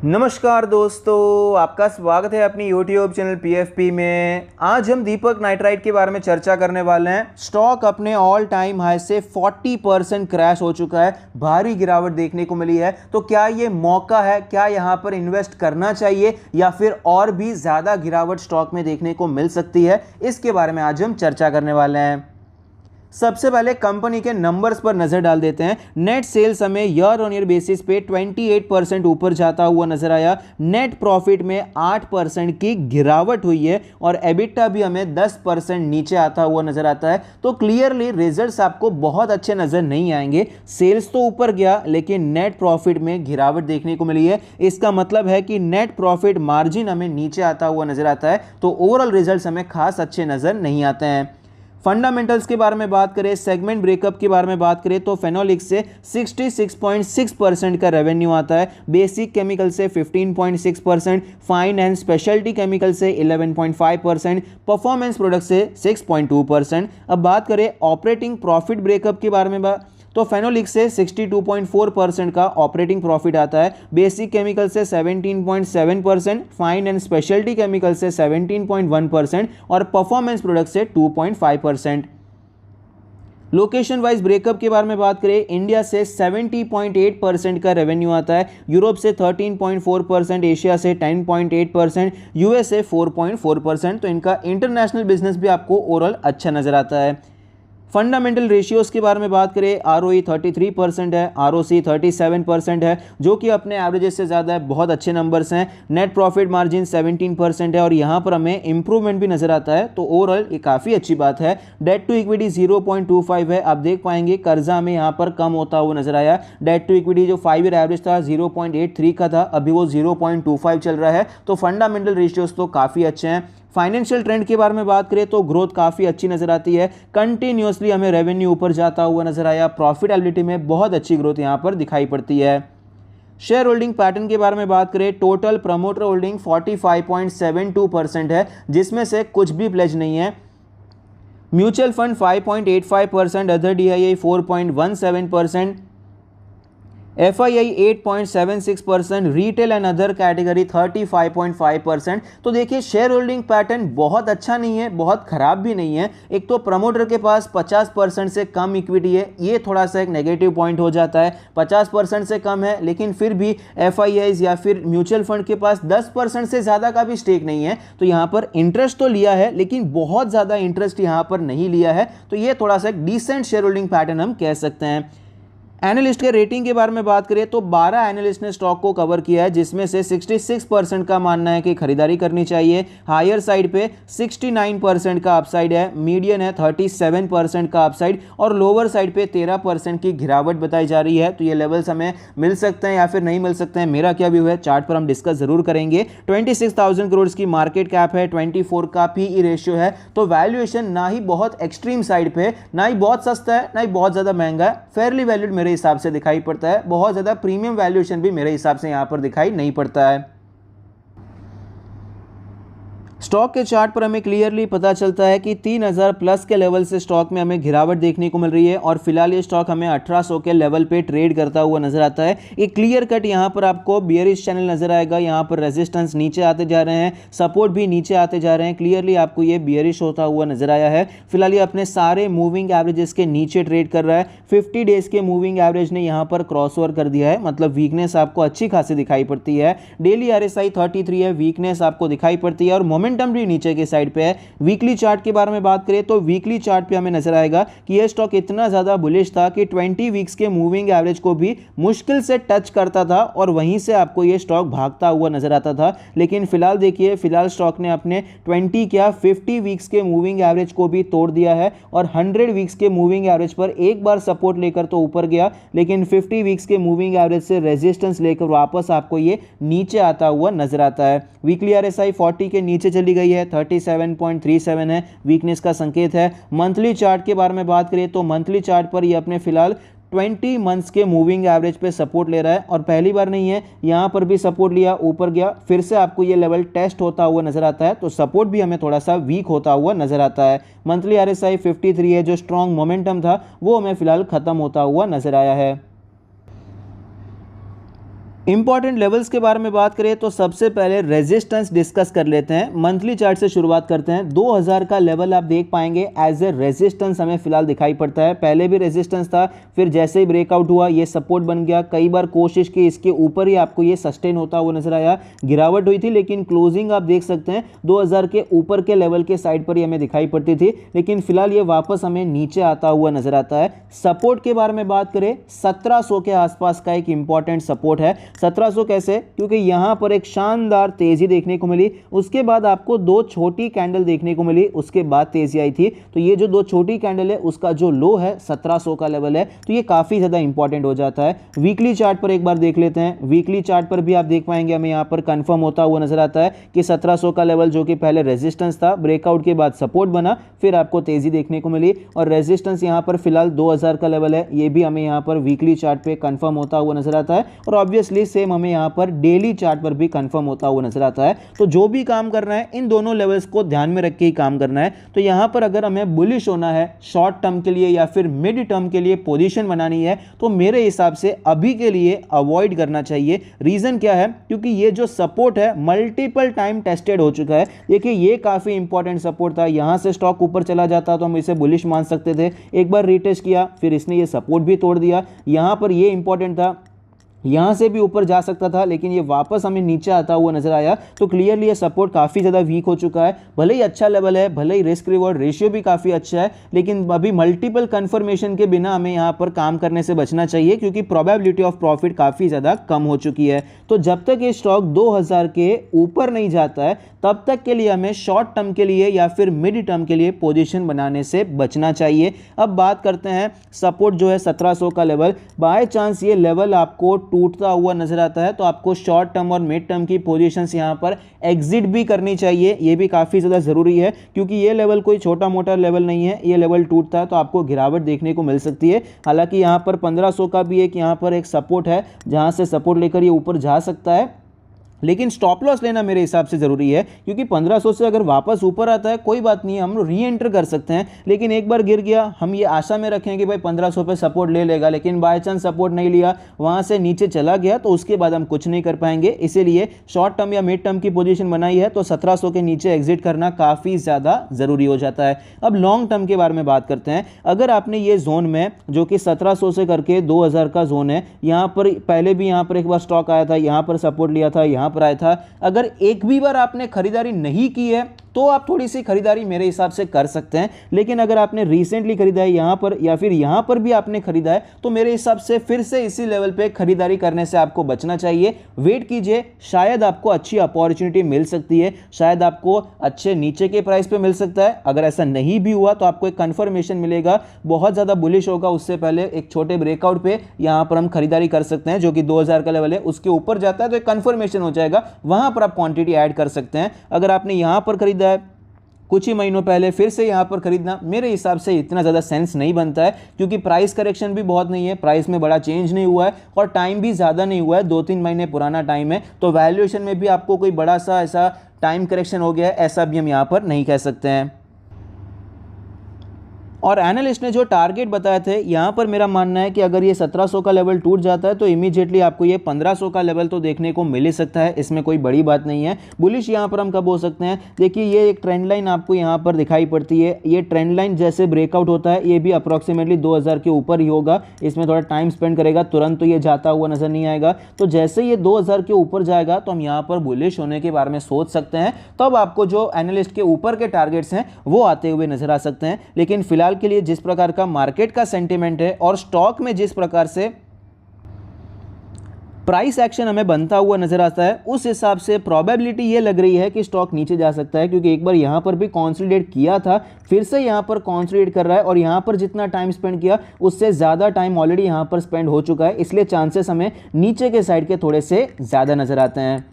नमस्कार दोस्तों, आपका स्वागत है अपनी YouTube चैनल PFP में। आज हम दीपक नाइट्राइट के बारे में चर्चा करने वाले हैं। स्टॉक अपने ऑल टाइम हाई से 40% क्रैश हो चुका है, भारी गिरावट देखने को मिली है। तो क्या ये मौका है, क्या यहाँ पर इन्वेस्ट करना चाहिए या फिर और भी ज़्यादा गिरावट स्टॉक में देखने को मिल सकती है, इसके बारे में आज हम चर्चा करने वाले हैं। सबसे पहले कंपनी के नंबर्स पर नजर डाल देते हैं। नेट सेल्स हमें ईयर ऑन ईयर बेसिस पे 28% ऊपर जाता हुआ नजर आया। नेट प्रॉफिट में 8% की गिरावट हुई है और एबिटा भी हमें 10% नीचे आता हुआ नजर आता है। तो क्लियरली रिजल्ट्स आपको बहुत अच्छे नजर नहीं आएंगे। सेल्स तो ऊपर गया लेकिन नेट प्रॉफिट में गिरावट देखने को मिली है। इसका मतलब है कि नेट प्रॉफिट मार्जिन हमें नीचे आता हुआ नजर आता है। तो ओवरऑल रिजल्ट्स हमें खास अच्छे नजर नहीं आते हैं। फंडामेंटल्स के बारे में बात करें, सेगमेंट ब्रेकअप के बारे में बात करें तो फेनोलिक्स से 66.6% का रेवेन्यू आता है, बेसिक केमिकल से 15.6%, फाइन एंड स्पेशलिटी केमिकल से 11.5%, परफॉर्मेंस प्रोडक्ट से 6.2%। अब बात करें ऑपरेटिंग प्रॉफिट ब्रेकअप के बारे में तो फेनोलिक्स से 62.4% का ऑपरेटिंग प्रॉफिट आता है, बेसिक केमिकल से 17.7%, फाइन एंड स्पेशलिटी केमिकल से 17.1% और परफॉर्मेंस प्रोडक्ट से 2.5%। लोकेशन वाइज ब्रेकअप के बारे में बात करें, इंडिया से 70.8% का रेवेन्यू आता है, यूरोप से 13.4%, एशिया से 10.8%, यूएस से 4.4%। तो इनका इंटरनेशनल बिजनेस भी आपको ओवरऑल अच्छा नजर आता है। फंडामेंटल रेशियोज के बारे में बात करें, ROE 33% है, ROC 37% है, जो कि अपने एवरेजेस से ज़्यादा है, बहुत अच्छे नंबर्स हैं। नेट प्रॉफिट मार्जिन 17% है और यहाँ पर हमें इंप्रूवमेंट भी नजर आता है। तो ओवरऑल ये काफ़ी अच्छी बात है। डेट टू इक्विटी 0.25 है। आप देख पाएंगे कर्जा में यहाँ पर कम होता हुआ नजर आया। डेट टू इक्विटी जो 5 ईयर एवरेज था 0.83 का था, अभी वो 0.25 चल रहा है। तो फंडामेंटल रेशियोज तो काफ़ी अच्छे हैं। फाइनेंशियल ट्रेंड के बारे में बात करें तो ग्रोथ काफ़ी अच्छी नजर आती है। कंटिन्यूसली हमें रेवेन्यू ऊपर जाता हुआ नजर आया। प्रॉफिटेबिलिटी में बहुत अच्छी ग्रोथ यहाँ पर दिखाई पड़ती है। शेयर होल्डिंग पैटर्न के बारे में बात करें, टोटल प्रमोटर होल्डिंग 45.72% है, जिसमें से कुछ भी प्लेज नहीं है। Mutual fund 5.85%, other DII 4.17%, FII 8.76%, retail and other category 35.5%। तो देखिए शेयर होल्डिंग पैटर्न बहुत अच्छा नहीं है, बहुत खराब भी नहीं है। एक तो प्रमोटर के पास 50% से कम इक्विटी है, ये थोड़ा सा एक नेगेटिव पॉइंट हो जाता है। 50% से कम है लेकिन फिर भी FIIs या फिर म्यूचुअल फंड के पास 10% से ज़्यादा का भी स्टेक नहीं है। तो यहाँ पर इंटरेस्ट तो लिया है लेकिन बहुत ज़्यादा इंटरेस्ट यहाँ पर नहीं लिया है। तो ये थोड़ा सा एक डिसेंट शेयर होल्डिंग पैटर्न हम कह सकते हैं। एनालिस्ट के रेटिंग के बारे में बात करें तो 12 एनालिस्ट ने स्टॉक को कवर किया है, जिसमें से 66% का मानना है कि खरीदारी करनी चाहिए। हायर साइड पे 69% का अपसाइड है, मीडियन है 37% का अपसाइड और लोअर साइड पे 13% की गिरावट बताई जा रही है। तो ये लेवल्स हमें मिल सकते हैं या फिर नहीं मिल सकते हैं, मेरा क्या व्यू है चार्ट पर हम डिस्कस जरूर करेंगे। 26,000 करोड़ की मार्केट कैप है, 24 का PE रेशियो है। तो वैल्यूएशन ना ही बहुत एक्सट्रीम साइड पे, ना ही बहुत सस्ता है, ना ही बहुत ज्यादा महंगा है, फेयरली वैल्यूड मेरे हिसाब से दिखाई पड़ता है। बहुत ज्यादा प्रीमियम वैल्यूएशन भी मेरे हिसाब से यहां पर दिखाई नहीं पड़ता है। स्टॉक के चार्ट पर हमें क्लियरली पता चलता है कि 3000 प्लस के लेवल से स्टॉक में हमें गिरावट देखने को मिल रही है और फिलहाल ये स्टॉक हमें 1800 के लेवल पे ट्रेड करता हुआ नजर आता है। एक क्लियर कट यहाँ पर आपको बियरिश चैनल नजर आएगा, यहाँ पर रेजिस्टेंस नीचे आते जा रहे हैं, सपोर्ट भी नीचे आते जा रहे हैं। क्लियरली आपको ये बियरिश होता हुआ नजर आया है। फिलहाल ये अपने सारे मूविंग एवरेजेस के नीचे ट्रेड कर रहा है। 50 डेज के मूविंग एवरेज ने यहाँ पर क्रॉसओवर कर दिया है, मतलब वीकनेस आपको अच्छी खासी दिखाई पड़ती है। डेली RSI 33 है, वीकनेस आपको दिखाई पड़ती है और मोमेंटम भी नीचे के साइड पे है। वीकली चार्ट के बारे में बात करें तो वीकली चार्ट पे हमें नजर आएगा कि यह स्टॉक इतना ज्यादा बुलिश था कि 20 वीक्स के मूविंग एवरेज को भी मुश्किल से टच करता था और वहीं से आपको यह स्टॉक भागता हुआ नजर आता था। लेकिन फिलहाल देखिए, फिलहाल स्टॉक ने अपने 20 क्या 50 वीक्स के मूविंग एवरेज को भी तोड़ दिया है और 100 वीक्स के मूविंग एवरेज पर एक बार सपोर्ट लेकर तो ऊपर गया, लेकिन 50 वीक्स के मूविंग एवरेज से रेजिस्टेंस लेकर वापस आपको ये नीचे आता हुआ नजर आता है। वीकली RSI 40 के नीचे चली गई है, 37.37 है, वीकनेस का संकेत है। मंथली चार्ट के बारे में बात करें तो मंथली चार्ट पर ये अपने फिलहाल 20 मंथ्स के मूविंग एवरेज पे सपोर्ट ले रहा है और पहली बार नहीं है, यहाँ पर भी सपोर्ट लिया, ऊपर गया, फिर से आपको ये लेवल टेस्ट होता हुआ नजर आता है। तो सपोर्ट भी हमें थोड़ा सा वीक होता हुआ नजर आता है। मंथली RSI 53 है, जो स्ट्रॉन्ग मोमेंटम था वो हमें फिलहाल खत्म होता हुआ नजर आया है। इंपॉर्टेंट लेवल्स के बारे में बात करें तो सबसे पहले रेजिस्टेंस डिस्कस कर लेते हैं। मंथली चार्ट से शुरुआत करते हैं। 2000 का लेवल आप देख पाएंगे एज ए रेजिस्टेंस हमें फिलहाल दिखाई पड़ता है। पहले भी रेजिस्टेंस था, फिर जैसे ही ब्रेकआउट हुआ ये सपोर्ट बन गया। कई बार कोशिश की इसके ऊपर ही आपको ये सस्टेन होता हुआ नजर आया, गिरावट हुई थी, लेकिन क्लोजिंग आप देख सकते हैं 2000 के ऊपर के लेवल के साइड पर ही हमें दिखाई पड़ती थी, लेकिन फिलहाल ये वापस हमें नीचे आता हुआ नजर आता है। सपोर्ट के बारे में बात करें, 1700 के आसपास का एक इंपॉर्टेंट सपोर्ट है। 1700 कैसे? क्योंकि यहां पर एक शानदार तेजी देखने को मिली, उसके बाद आपको दो छोटी कैंडल देखने को मिली, उसके बाद तेजी आई थी। तो ये जो दो छोटी कैंडल है उसका जो लो है 1700 का लेवल है, तो ये काफी ज्यादा इंपॉर्टेंट हो जाता है। वीकली चार्ट पर एक बार देख लेते हैं। वीकली चार्ट पर भी आप देख पाएंगे हमें यहां पर कंफर्म होता हुआ नजर आता है कि 1700 का लेवल जो कि पहले रेजिस्टेंस था, ब्रेकआउट के बाद सपोर्ट बना, फिर आपको तेजी देखने को मिली। और रेजिस्टेंस यहां पर फिलहाल 2000 का लेवल है, ये भी हमें यहां पर वीकली चार्ट पे कंफर्म होता हुआ नजर आता है। और ऑब्वियसली सेम हमें यहां पर डेली चार्ट पर भी कंफर्म होता हुआ नजर आता है। तो जो भी काम करना है इन दोनों लेवल्स को ध्यान में रख के ही काम करना है। तो यहां पर अगर हमें बुलिश होना है शॉर्ट टर्म के लिए या फिर मिड टर्म के लिए पोजीशन बनानी है, तो मेरे हिसाब से अभी के लिए अवॉइड करना चाहिए। रीजन क्या है? क्योंकि ये जो सपोर्ट है मल्टीपल टाइम टेस्टेड हो चुका है। देखिए ये काफी इंपॉर्टेंट सपोर्ट था, यहां से स्टॉक ऊपर चला जाता तो हम इसे बुलिश मान सकते थे। एक बार रीटेस्ट किया, फिर इसने ये सपोर्ट भी तोड़ दिया। यहां पर ये इंपॉर्टेंट था, यहां से भी ऊपर जा सकता था, लेकिन ये वापस हमें नीचे आता हुआ नजर आया। तो क्लियरली ये सपोर्ट काफी ज्यादा वीक हो चुका है। भले ही अच्छा लेवल है, भले ही रिस्क रिवॉर्ड रेशियो भी काफी अच्छा है, लेकिन अभी मल्टीपल कंफर्मेशन के बिना हमें यहां पर काम करने से बचना चाहिए, क्योंकि प्रोबेबिलिटी ऑफ प्रॉफिट काफी ज्यादा कम हो चुकी है। तो जब तक ये स्टॉक 2000 के ऊपर नहीं जाता है तब तक के लिए हमें शॉर्ट टर्म के लिए या फिर मिड टर्म के लिए पोजीशन बनाने से बचना चाहिए। अब बात करते हैं सपोर्ट जो है 1700 का लेवल। बाय चांस ये लेवल आपको टूटता हुआ नजर आता है तो आपको शॉर्ट टर्म और मिड टर्म की पोजीशंस यहां पर एग्जिट भी करनी चाहिए। ये भी काफी ज्यादा जरूरी है, क्योंकि ये लेवल कोई छोटा मोटा लेवल नहीं है। ये लेवल टूटता है तो आपको गिरावट देखने को मिल सकती है। हालांकि यहां पर 1500 का भी एक यहां पर एक सपोर्ट है, जहां से सपोर्ट लेकर ये ऊपर जा सकता है, लेकिन स्टॉप लॉस लेना मेरे हिसाब से जरूरी है। क्योंकि 1500 से अगर वापस ऊपर आता है कोई बात नहीं है, हम री एंटर कर सकते हैं, लेकिन एक बार गिर गया हम ये आशा में रखें कि भाई 1500 पे सपोर्ट ले लेगा, लेकिन बाय चांस सपोर्ट नहीं लिया, वहां से नीचे चला गया, तो उसके बाद हम कुछ नहीं कर पाएंगे। इसीलिए शॉर्ट टर्म या मिड टर्म की पोजीशन बनाई है तो 1700 के नीचे एग्जिट करना काफी ज्यादा जरूरी हो जाता है। अब लॉन्ग टर्म के बारे में बात करते हैं। अगर आपने ये जोन में जो कि 1700 से करके 2000 का जोन है, यहां पर पहले भी यहां पर एक बार स्टॉक आया था, यहां पर सपोर्ट लिया था, यहां पर आया था, अगर एक भी बार आपने खरीदारी नहीं की है तो आप थोड़ी सी खरीदारी मेरे हिसाब से कर सकते हैं। लेकिन अगर आपने रिसेंटली खरीदा है यहां पर या फिर यहां पर भी आपने खरीदा है, तो मेरे हिसाब से फिर से इसी लेवल पे खरीदारी करने से आपको बचना चाहिए। वेट कीजिए, शायद आपको अच्छी अपॉर्चुनिटी मिल सकती है, शायद आपको अच्छे नीचे के प्राइस पे मिल सकता है। अगर ऐसा नहीं भी हुआ तो आपको एक कंफर्मेशन मिलेगा, बहुत ज्यादा बुलिश होगा, उससे पहले एक छोटे ब्रेकआउट पे यहां पर हम खरीदारी कर सकते हैं, जो कि 2000 का लेवल है। उसके ऊपर जाता है तो एक कंफर्मेशन हो जाएगा, वहां पर आप क्वांटिटी ऐड कर सकते हैं। अगर आपने यहां पर खरीदा कुछ ही महीनों पहले फिर से यहां पर खरीदना मेरे हिसाब से इतना ज़्यादा सेंस नहीं बनता है, क्योंकि प्राइस करेक्शन भी बहुत नहीं है, प्राइस में बड़ा चेंज नहीं हुआ है और टाइम भी ज़्यादा नहीं हुआ है, 2-3 महीने पुराना टाइम है। तो वैल्यूएशन में भी आपको कोई बड़ा सा ऐसा टाइम करेक्शन हो गया है ऐसा भी हम यहाँ पर नहीं कह सकते हैं। और एनालिस्ट ने जो टारगेट बताए थे, यहाँ पर मेरा मानना है कि अगर ये 1700 का लेवल टूट जाता है तो इमीडिएटली आपको ये 1500 का लेवल तो देखने को मिल ही सकता है, इसमें कोई बड़ी बात नहीं है। बुलिश यहाँ पर हम कब हो सकते हैं? देखिए ये एक ट्रेंड लाइन आपको यहाँ पर दिखाई पड़ती है, ये ट्रेंड लाइन जैसे ब्रेकआउट होता है ये भी अप्रॉक्सीमेटली 2000 के ऊपर ही होगा, इसमें थोड़ा टाइम स्पेंड करेगा, तुरंत तो ये जाता हुआ नजर नहीं आएगा। तो जैसे ये 2000 के ऊपर जाएगा तो हम यहाँ पर बुलिश होने के बारे में सोच सकते हैं, तब आपको जो एनालिस्ट के ऊपर के टारगेट्स हैं वो आते हुए नजर आ सकते हैं। लेकिन फिलहाल के लिए जिस प्रकार का मार्केट का सेंटीमेंट है और स्टॉक में जिस प्रकार से प्राइस एक्शन हमें बनता हुआ नजर आता है, उस हिसाब से प्रोबेबिलिटी ये लग रही है कि स्टॉक नीचे जा सकता है, क्योंकि एक बार यहां पर भी कंसोलिडेट किया था, फिर से यहां पर कंसोलिडेट कर रहा है और यहां पर जितना टाइम स्पेंड किया उससे ज्यादा टाइम ऑलरेडी यहां पर स्पेंड हो चुका है, इसलिए चांसेस हमें नीचे के साइड के थोड़े से ज्यादा नजर आते हैं।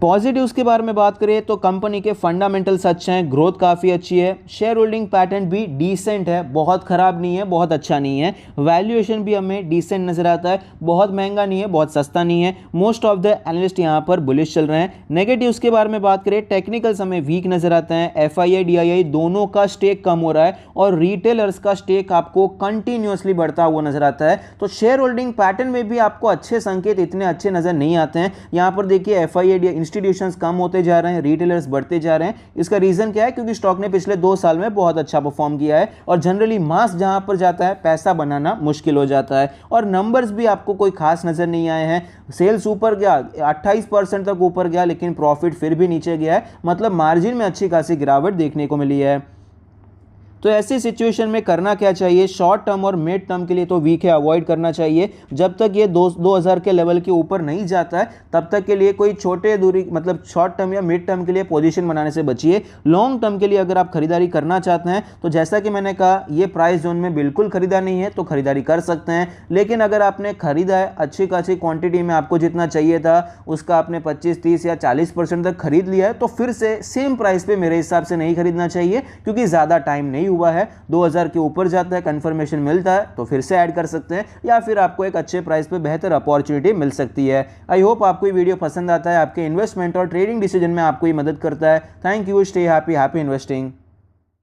पॉजिटिव्स के बारे में बात करें तो कंपनी के फंडामेंटल्स अच्छे हैं, ग्रोथ काफ़ी अच्छी है, शेयर होल्डिंग पैटर्न भी डिसेंट है, बहुत ख़राब नहीं है, बहुत अच्छा नहीं है, वैल्यूएशन भी हमें डिसेंट नज़र आता है, बहुत महंगा नहीं है, बहुत सस्ता नहीं है। मोस्ट ऑफ द एनालिस्ट यहाँ पर बुलिश चल रहे हैं। नेगेटिव्स के बारे में बात करें, टेक्निकल्स हमें वीक नज़र आते हैं, FII DII दोनों का स्टेक कम हो रहा है और रिटेलर्स का स्टेक आपको कंटिन्यूसली बढ़ता हुआ नजर आता है। तो शेयर होल्डिंग पैटर्न में भी आपको अच्छे संकेत इतने अच्छे नज़र नहीं आते हैं। यहाँ पर देखिए FII इंस्टीट्यूशंस कम होते जा रहे हैं, रिटेलर्स बढ़ते जा रहे हैं। इसका रीजन क्या है? क्योंकि स्टॉक ने पिछले 2 साल में बहुत अच्छा परफॉर्म किया है और जनरली मास जहां पर जाता है पैसा बनाना मुश्किल हो जाता है। और नंबर्स भी आपको कोई खास नजर नहीं आए हैं। सेल्स ऊपर गया, 28% तक ऊपर गया, लेकिन प्रॉफिट फिर भी नीचे गया है, मतलब मार्जिन में अच्छी खासी गिरावट देखने को मिली है। तो ऐसी सिचुएशन में करना क्या चाहिए? शॉर्ट टर्म और मिड टर्म के लिए तो वीक है, अवॉइड करना चाहिए। जब तक ये 2000 के लेवल के ऊपर नहीं जाता है तब तक के लिए कोई छोटे दूरी मतलब शॉर्ट टर्म या मिड टर्म के लिए पोजीशन बनाने से बचिए। लॉन्ग टर्म के लिए अगर आप खरीदारी करना चाहते हैं तो जैसा कि मैंने कहा, ये प्राइस जोन में बिल्कुल खरीदा नहीं है तो खरीदारी कर सकते हैं। लेकिन अगर आपने खरीदा है अच्छी खासी क्वांटिटी में, आपको जितना चाहिए था उसका आपने 25, 30 या 40% तक खरीद लिया है, तो फिर से सेम प्राइस पे मेरे हिसाब से नहीं खरीदना चाहिए, क्योंकि ज़्यादा टाइम नहीं हुआ है। 2000 के ऊपर जाता है, कंफर्मेशन मिलता है तो फिर से ऐड कर सकते हैं, या फिर आपको एक अच्छे प्राइस पे बेहतर अपॉर्चुनिटी मिल सकती है। आई होप आपको ये वीडियो पसंद आता है, आपके इन्वेस्टमेंट और ट्रेडिंग डिसीजन में आपको ये मदद करता है। Thank you, stay happy, happy investing.